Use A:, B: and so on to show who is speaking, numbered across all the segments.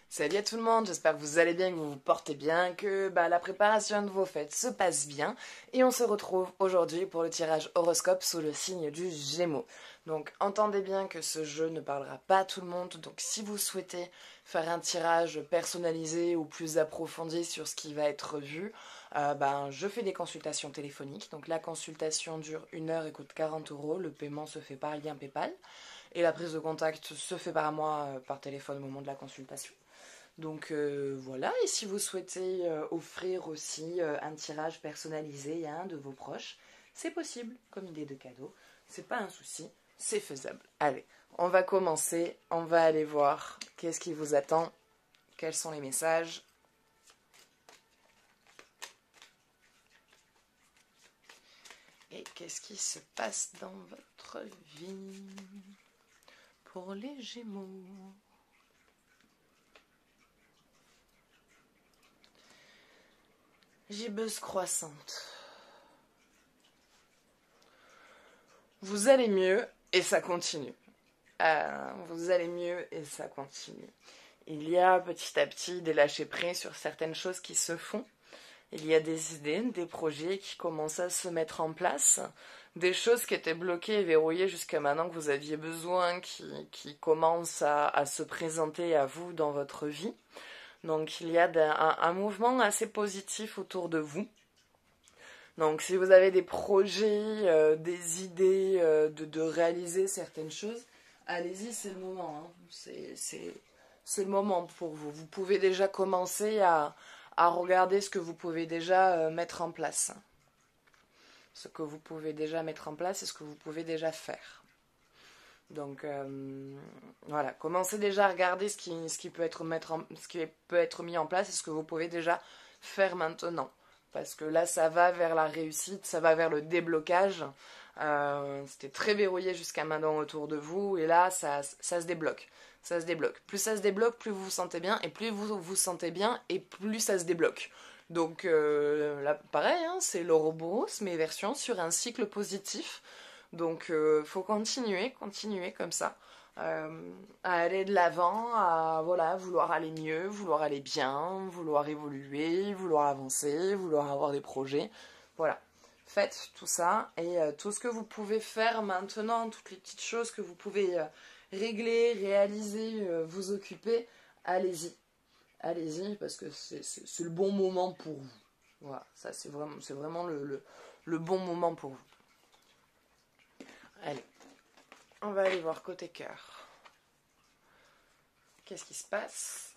A: Salut à tout le monde, j'espère que vous allez bien, que vous vous portez bien, que la préparation de vos fêtes se passe bien. Et on se retrouve aujourd'hui pour le tirage horoscope sous le signe du Gémeaux. Donc entendez bien que ce jeu ne parlera pas à tout le monde, donc si vous souhaitez faire un tirage personnalisé ou plus approfondi sur ce qui va être vu, je fais des consultations téléphoniques. Donc la consultation dure 1 heure et coûte 40 euros, le paiement se fait par lien PayPal. Et la prise de contact se fait par moi par téléphone au moment de la consultation. Donc voilà, et si vous souhaitez offrir aussi un tirage personnalisé à un de vos proches, c'est possible comme idée de cadeau, c'est pas un souci, c'est faisable. Allez, on va commencer, on va aller voir qu'est-ce qui vous attend, quels sont les messages. Et qu'est-ce qui se passe dans votre vie pour les Gémeaux? Gibbeuse croissante. Vous allez mieux et ça continue. Vous allez mieux et ça continue. Il y a petit à petit des lâcher-prise sur certaines choses qui se font. Il y a des idées, des projets qui commencent à se mettre en place. Des choses qui étaient bloquées et verrouillées jusqu'à maintenant que vous aviez besoin, qui commencent à se présenter à vous dans votre vie. Donc il y a un mouvement assez positif autour de vous. Donc si vous avez des projets, des idées de réaliser certaines choses, allez-y, c'est le moment. Hein. C'est le moment pour vous. Vous pouvez déjà commencer à regarder ce que vous pouvez déjà mettre en place. Ce que vous pouvez déjà mettre en place et ce que vous pouvez déjà faire. Donc voilà, commencez déjà à regarder ce qui peut être mis en place et ce que vous pouvez déjà faire maintenant. Parce que là, ça va vers la réussite, ça va vers le déblocage. C'était très verrouillé jusqu'à maintenant autour de vous, et là, ça se débloque. Ça se débloque. Plus ça se débloque, plus vous vous sentez bien, et plus vous vous sentez bien, et plus ça se débloque. Donc là, pareil, hein, c'est l'Ouroboros, mais version sur un cycle positif. Donc faut continuer comme ça. À aller de l'avant, à vouloir aller mieux, vouloir aller bien, vouloir évoluer, vouloir avancer, vouloir avoir des projets. Voilà. Faites tout ça et tout ce que vous pouvez faire maintenant, toutes les petites choses que vous pouvez régler, réaliser, vous occuper, allez-y. Allez-y parce que c'est le bon moment pour vous. Voilà, ça c'est vraiment le bon moment pour vous. Allez, on va aller voir côté cœur. Qu'est-ce qui se passe?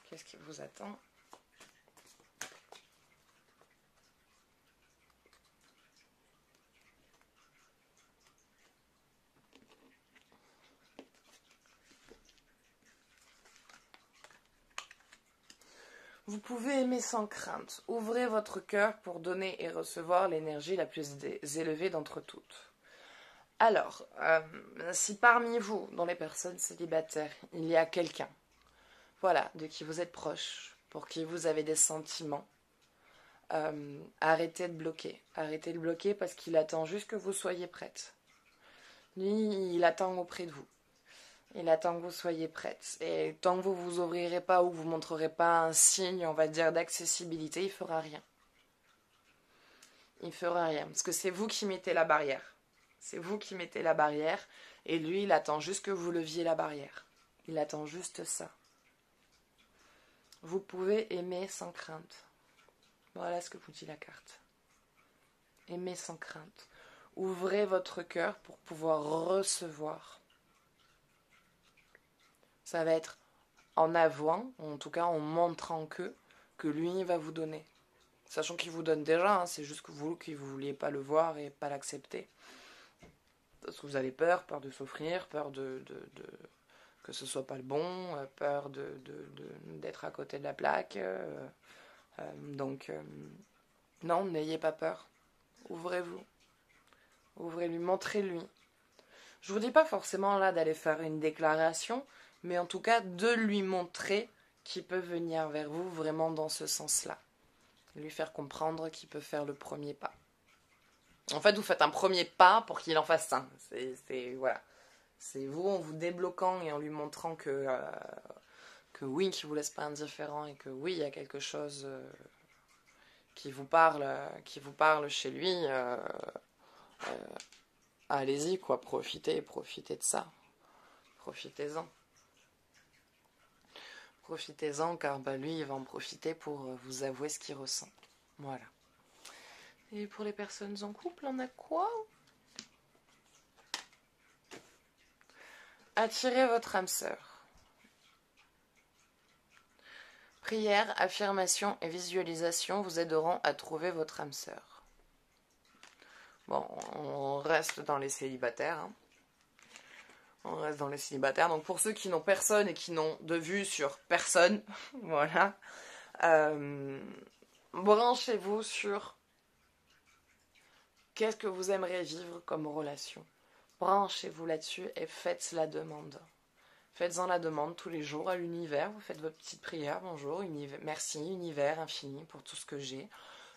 A: Qu'est-ce qui vous attend? Vous pouvez aimer sans crainte. Ouvrez votre cœur pour donner et recevoir l'énergie la plus élevée d'entre toutes. Alors, si parmi vous, dans les personnes célibataires, il y a quelqu'un, voilà, de qui vous êtes proche, pour qui vous avez des sentiments, arrêtez de bloquer. Arrêtez de bloquer parce qu'il attend juste que vous soyez prête. Lui, il attend auprès de vous. Il attend que vous soyez prête. Et tant que vous vous ouvrirez pas ou que vous montrerez pas un signe, on va dire, d'accessibilité, il fera rien. Il fera rien. Parce que c'est vous qui mettez la barrière. C'est vous qui mettez la barrière. Et lui, il attend juste que vous leviez la barrière. Il attend juste ça. Vous pouvez aimer sans crainte. Voilà ce que vous dit la carte. Aimer sans crainte. Ouvrez votre cœur pour pouvoir recevoir. Ça va être en avouant, en tout cas en montrant que lui va vous donner. Sachant qu'il vous donne déjà, hein, c'est juste que vous qui ne vouliez pas le voir et pas l'accepter. Parce que vous avez peur de souffrir, peur que ce soit pas le bon, peur d'être à côté de la plaque. Donc, non, n'ayez pas peur. Ouvrez-vous. Ouvrez-lui, montrez-lui. Je vous dis pas forcément là d'aller faire une déclaration, mais en tout cas de lui montrer qu'il peut venir vers vous vraiment dans ce sens-là. Lui faire comprendre qu'il peut faire le premier pas. En fait, vous faites un premier pas pour qu'il en fasse un. Voilà. C'est vous en vous débloquant et en lui montrant que oui, qu'il ne vous laisse pas indifférent et que oui, il y a quelque chose qui vous parle chez lui. Allez-y, quoi, profitez de ça. Profitez-en. Profitez-en, car bah, lui, il va en profiter pour vous avouer ce qu'il ressent. Voilà. Et pour les personnes en couple, on a quoi? Attirez votre âme sœur. Prière, affirmation et visualisation vous aideront à trouver votre âme sœur. Bon, on reste dans les célibataires. Hein. On reste dans les célibataires. Donc pour ceux qui n'ont personne et qui n'ont de vue sur personne, voilà, branchez-vous sur qu'est-ce que vous aimeriez vivre comme relation. Branchez-vous là-dessus et faites la demande. Faites-en la demande tous les jours à l'univers. Vous faites votre petite prière. Bonjour, univers, merci univers infini pour tout ce que j'ai.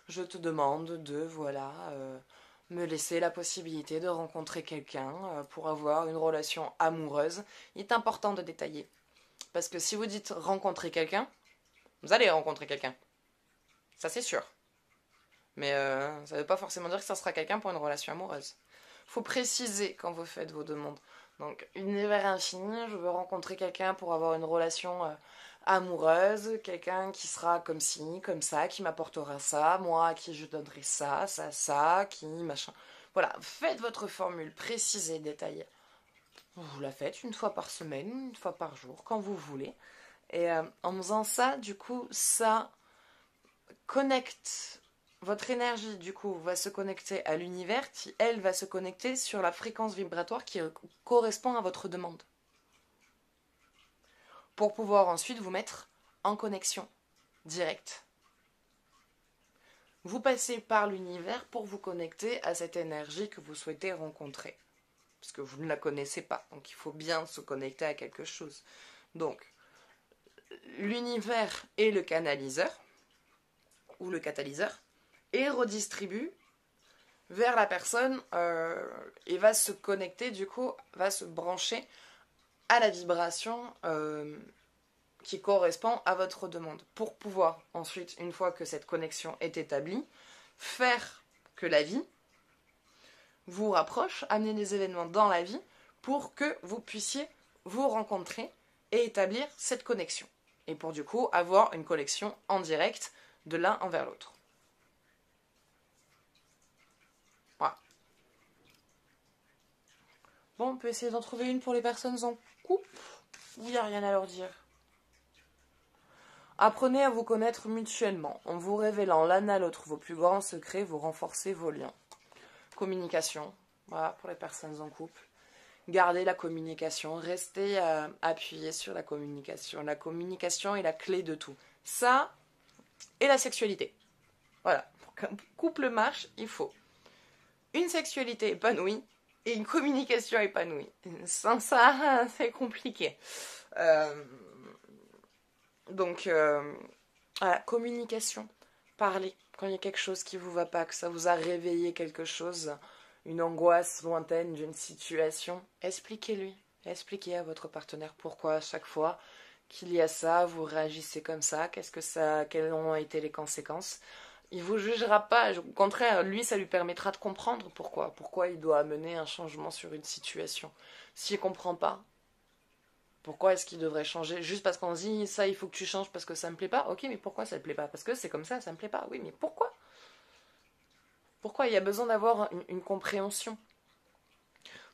A: Je te demande de, voilà, me laisser la possibilité de rencontrer quelqu'un pour avoir une relation amoureuse. Il est important de détailler. Parce que si vous dites rencontrer quelqu'un, vous allez rencontrer quelqu'un. Ça c'est sûr. Mais ça ne veut pas forcément dire que ça sera quelqu'un pour une relation amoureuse. Il faut préciser quand vous faites vos demandes. Donc, univers infini, je veux rencontrer quelqu'un pour avoir une relation amoureuse, quelqu'un qui sera comme ci, comme ça, qui m'apportera ça, moi à qui je donnerai ça, ça, qui, machin. Voilà, faites votre formule, précisez, détaillée. Vous la faites une fois par semaine, une fois par jour, quand vous voulez. Et en faisant ça, du coup, ça connecte. Votre énergie, du coup, va se connecter à l'univers qui, elle, va se connecter sur la fréquence vibratoire qui correspond à votre demande. Pour pouvoir ensuite vous mettre en connexion directe. Vous passez par l'univers pour vous connecter à cette énergie que vous souhaitez rencontrer. Parce que vous ne la connaissez pas, donc il faut bien se connecter à quelque chose. Donc, l'univers est le canaliseur, ou le catalyseur, et redistribue vers la personne et va se connecter, du coup, va se brancher à la vibration qui correspond à votre demande. Pour pouvoir ensuite, une fois que cette connexion est établie, faire que la vie vous rapproche, amener des événements dans la vie pour que vous puissiez vous rencontrer et établir cette connexion. Et pour du coup avoir une connexion en direct de l'un envers l'autre. Voilà. Bon, on peut essayer d'en trouver une pour les personnes en couple où il n'y a rien à leur dire. Apprenez à vous connaître mutuellement. En vous révélant l'un à l'autre vos plus grands secrets, vous renforcez vos liens. Communication, voilà, pour les personnes en couple. Gardez la communication, restez appuyé sur la communication. La communication est la clé de tout. Ça et la sexualité. Voilà, pour qu'un couple marche, il faut une sexualité épanouie et une communication épanouie. Sans ça, c'est compliqué. Donc, voilà, communication. Parlez quand il y a quelque chose qui vous va pas, que ça vous a réveillé quelque chose, une angoisse lointaine d'une situation. Expliquez-lui. Expliquez à votre partenaire pourquoi à chaque fois qu'il y a ça, vous réagissez comme ça, quelles ont été les conséquences. Il vous jugera pas, au contraire, lui, ça lui permettra de comprendre pourquoi il doit amener un changement sur une situation. S'il comprend pas, pourquoi est-ce qu'il devrait changer? Juste parce qu'on se dit, ça, il faut que tu changes parce que ça me plaît pas. Ok, mais pourquoi ça te plaît pas? Parce que c'est comme ça me plaît pas. Oui, mais pourquoi? Pourquoi? Il y a besoin d'avoir une compréhension.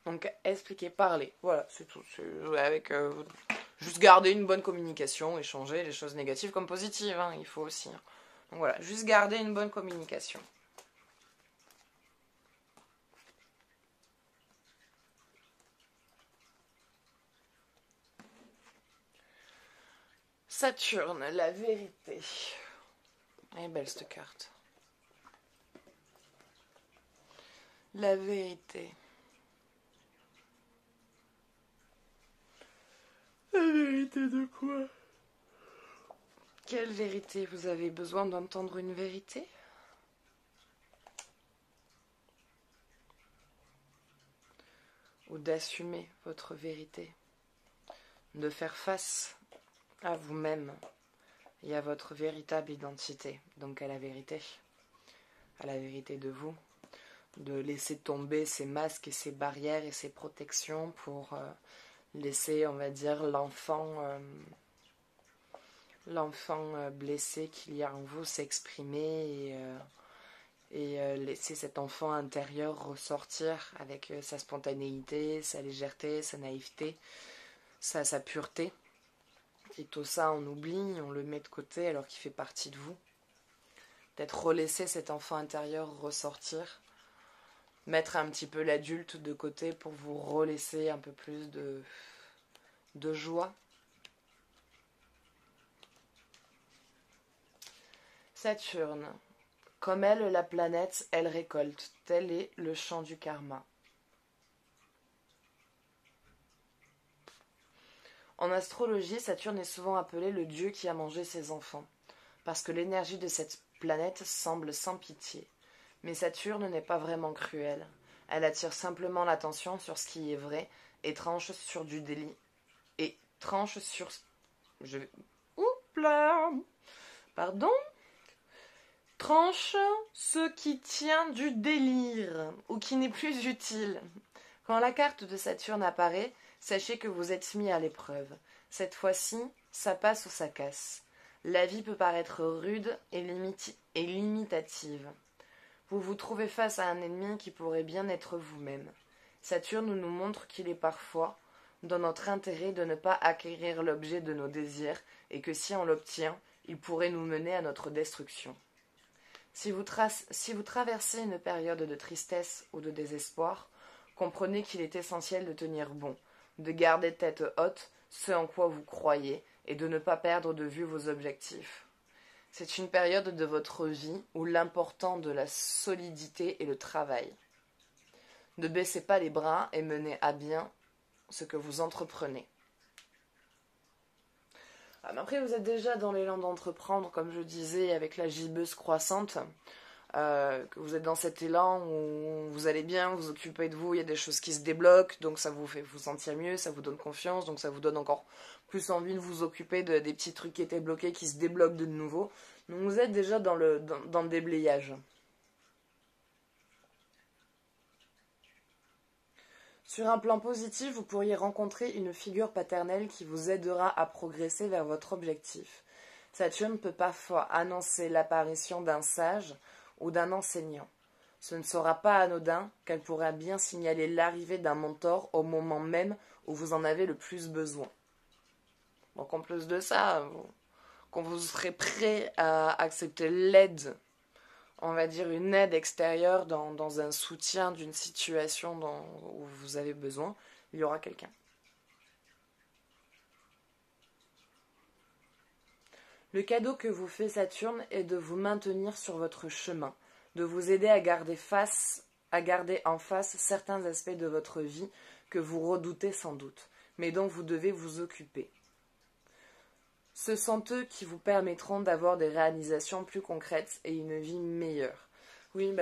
A: Donc, expliquer, parler. Voilà, c'est tout. Avec juste garder une bonne communication, échanger les choses négatives comme positives, hein, il faut aussi. Hein. Donc voilà, juste garder une bonne communication. Saturne, la vérité. Elle est belle cette carte. La vérité. La vérité de quoi? Quelle vérité? Vous avez besoin d'entendre une vérité? ou d'assumer votre vérité, de faire face à vous-même et à votre véritable identité, donc à la vérité de vous, de laisser tomber ces masques et ces barrières et ces protections pour laisser, on va dire, l'enfant blessé qu'il y a en vous s'exprimer et laisser cet enfant intérieur ressortir avec sa spontanéité, sa légèreté, sa naïveté, sa pureté. Et tout ça, on oublie, on le met de côté alors qu'il fait partie de vous. Peut-être relaisser cet enfant intérieur ressortir, mettre un petit peu l'adulte de côté pour vous relaisser un peu plus de joie. Saturne. Comme elle, la planète, elle récolte. Tel est le champ du karma. En astrologie, Saturne est souvent appelé le dieu qui a mangé ses enfants, parce que l'énergie de cette planète semble sans pitié. Mais Saturne n'est pas vraiment cruelle. Elle attire simplement l'attention sur ce qui est vrai et tranche sur du délit. Et tranche sur... Oups là. Pardon. Tranche ce qui tient du délire ou qui n'est plus utile. Quand la carte de Saturne apparaît, sachez que vous êtes mis à l'épreuve. Cette fois-ci, ça passe ou ça casse. La vie peut paraître rude et limitative. Vous vous trouvez face à un ennemi qui pourrait bien être vous-même. Saturne nous montre qu'il est parfois dans notre intérêt de ne pas acquérir l'objet de nos désirs et que si on l'obtient, il pourrait nous mener à notre destruction. Si vous traversez une période de tristesse ou de désespoir, comprenez qu'il est essentiel de tenir bon, de garder tête haute ce en quoi vous croyez et de ne pas perdre de vue vos objectifs. C'est une période de votre vie où l'important de la solidité est le travail. Ne baissez pas les bras et menez à bien ce que vous entreprenez. Mais après, vous êtes déjà dans l'élan d'entreprendre, comme je disais, avec la gibbeuse croissante. Que vous êtes dans cet élan où vous allez bien, vous occupez de vous, il y a des choses qui se débloquent, donc ça vous fait vous sentir mieux, ça vous donne confiance, donc ça vous donne encore plus envie de vous occuper des petits trucs qui étaient bloqués, qui se débloquent de nouveau. Donc vous êtes déjà dans le déblayage. Sur un plan positif, vous pourriez rencontrer une figure paternelle qui vous aidera à progresser vers votre objectif. Saturne peut parfois annoncer l'apparition d'un sage ou d'un enseignant. Ce ne sera pas anodin qu'elle pourra bien signaler l'arrivée d'un mentor au moment même où vous en avez le plus besoin. Donc en plus de ça, quand vous serez prêt à accepter l'aide, on va dire une aide extérieure dans un soutien d'une situation où vous avez besoin, il y aura quelqu'un. Le cadeau que vous fait Saturne est de vous maintenir sur votre chemin, de vous aider à garder en face certains aspects de votre vie que vous redoutez sans doute, mais dont vous devez vous occuper. Ce sont eux qui vous permettront d'avoir des réalisations plus concrètes et une vie meilleure. Oui,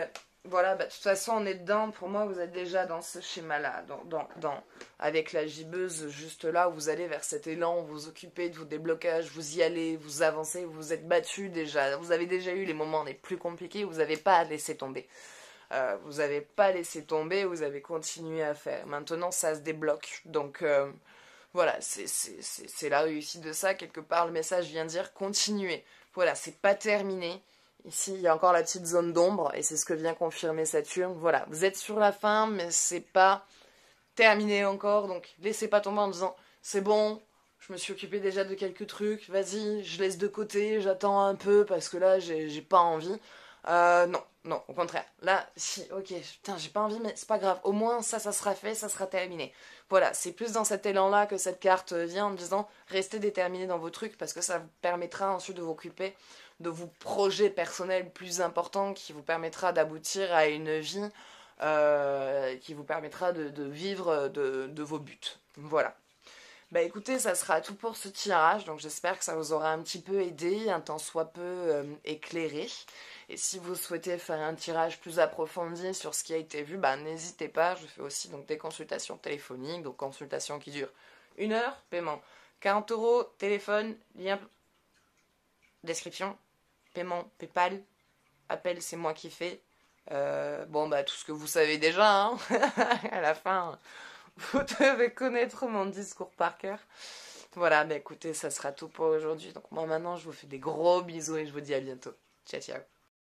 A: voilà, de toute façon, on est dedans. Pour moi, vous êtes déjà dans ce schéma-là, avec la gibbeuse, juste là, où vous allez vers cet élan, vous vous occupez de vos déblocages, vous y allez, vous avancez, vous vous êtes battu déjà. Vous avez déjà eu les moments les plus compliqués, vous n'avez pas laissé tomber. Vous n'avez pas laissé tomber, vous avez continué à faire. Maintenant, ça se débloque. Donc, voilà, c'est la réussite de ça. Quelque part, le message vient dire continuez. Voilà, c'est pas terminé. Ici, il y a encore la petite zone d'ombre et c'est ce que vient confirmer Saturne. Voilà, vous êtes sur la fin, mais c'est pas terminé encore. Donc, laissez pas tomber en disant c'est bon, je me suis occupé déjà de quelques trucs. Vas-y, je laisse de côté, j'attends un peu parce que là, j'ai pas envie. Non, au contraire. Là, si, ok, putain, j'ai pas envie, mais c'est pas grave. Au moins, ça sera fait, ça sera terminé. Voilà, c'est plus dans cet élan-là que cette carte vient en disant restez déterminé dans vos trucs parce que ça vous permettra ensuite de vous occuper de vos projets personnels plus importants qui vous permettra d'aboutir à une vie qui vous permettra de vivre de vos buts. Voilà. Bah écoutez, ça sera tout pour ce tirage, donc j'espère que ça vous aura un petit peu aidé, un tant soit peu éclairé. Et si vous souhaitez faire un tirage plus approfondi sur ce qui a été vu, bah, n'hésitez pas. Je fais aussi donc, des consultations téléphoniques, donc consultations qui durent 1 heure, paiement 40 euros, téléphone, lien, description, paiement, PayPal, appel, c'est moi qui fais. Bon, bah, tout ce que vous savez déjà, hein. À la fin, vous devez connaître mon discours par cœur. Voilà, bah écoutez, ça sera tout pour aujourd'hui. Donc moi maintenant, je vous fais des gros bisous et je vous dis à bientôt. Ciao, ciao.